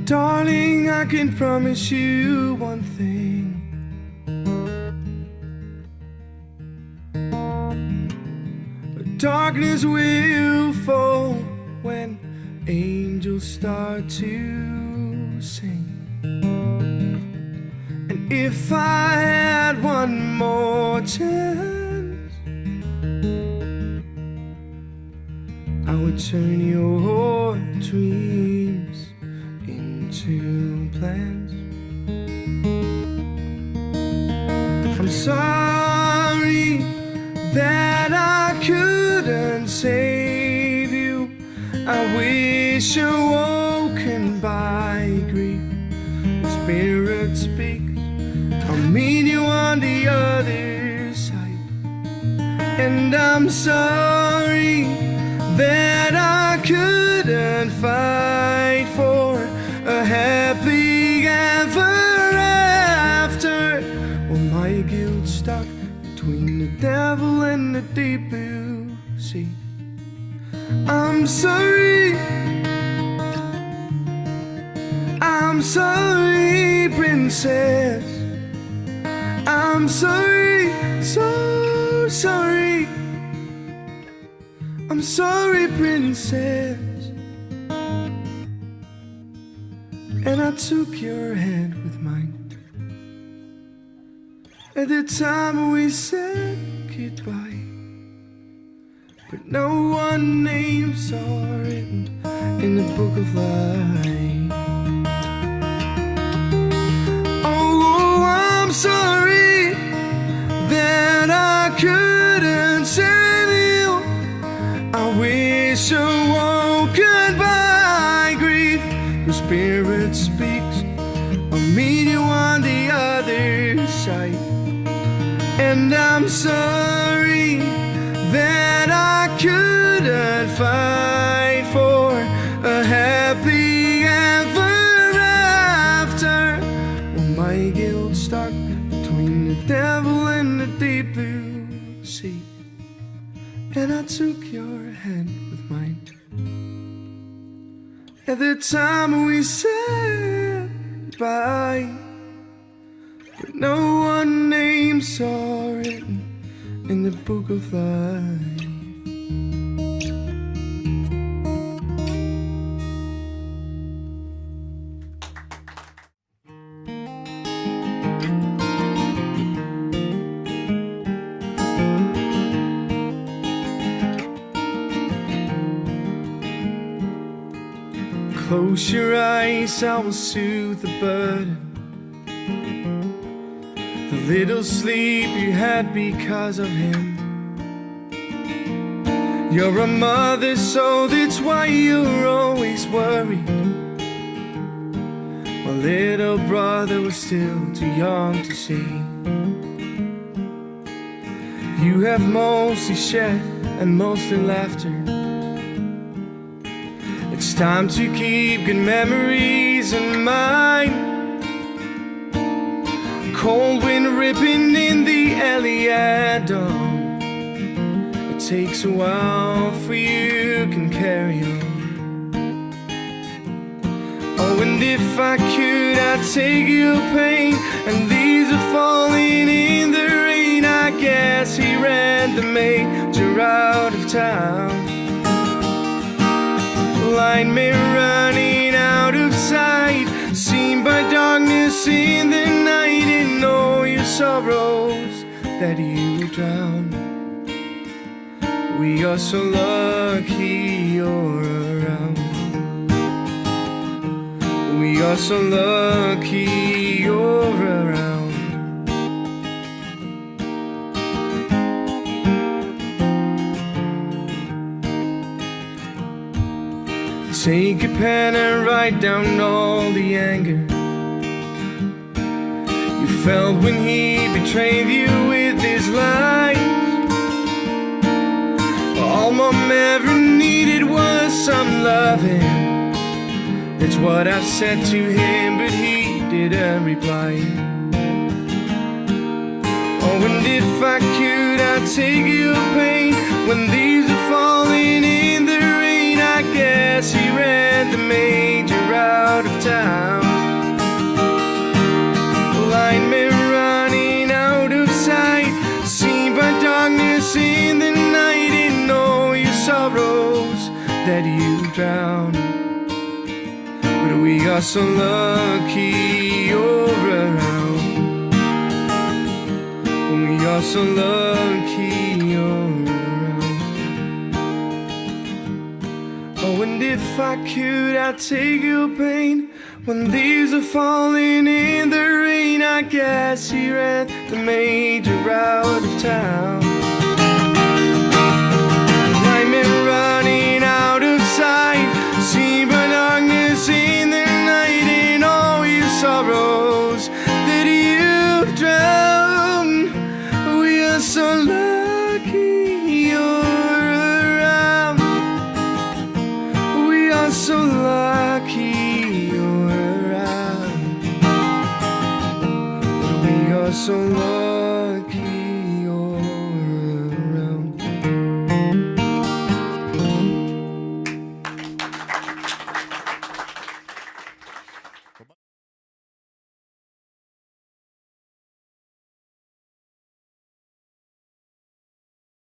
Darling, I can promise you one thing. Darkness will fall when angels start to sing. And if I had one more chance, I would turn your dreams into plans. I'm sorry that I couldn't save you. I wish you're woken by grief. The spirit speaks. I'll meet you on the other side. And I'm sorry that I couldn't fight for a happy ever after. Well, my guilt stuck between the devil and the deep blue sea. I'm sorry, I'm sorry, princess. I'm sorry, so sorry. I'm sorry, princess. And I took your hand with mine at the time we said goodbye, but no one names are written in the book of life. Oh, I'm sorry that I couldn't save you. I wish you woken by grief. Your spirit speaks. I'll meet you on the other side. And I'm sorry that I couldn't fight for a happy ever after. Well, my guilt stuck between the devil and the deep blue sea. And I took your hand with mine at the time we said goodbye, but no one names are written in the book of life. Close your eyes, I will soothe the burden. The little sleep you had because of him. You're a mother, so that's why you're always worried. My little brother was still too young to see. You have mostly shed and mostly laughter. It's time to keep good memories in mind. Cold wind ripping in the alley at dawn. It takes a while for you can carry on. Oh, and if I could, I'd take your pain. And leaves are falling in the rain. I guess he ran the major out of town. Line may running out of sight, seen by darkness in the night. And all your sorrows that you drown. We are so lucky you're around. We are so lucky you're around. Take a pen and write down all the anger you felt when he betrayed you with his lies. All Mom ever needed was some loving. That's what I've said to him, but he didn't reply. Oh, and if I could, I'd take your pain. When leaves are falling in the rain, I guess he ran the major out of town. that you drown. But we are so lucky you're around. We are so lucky you're around. Oh, and if I could, I'd take your pain. When leaves are falling in the rain, I guess you're at the major out of town.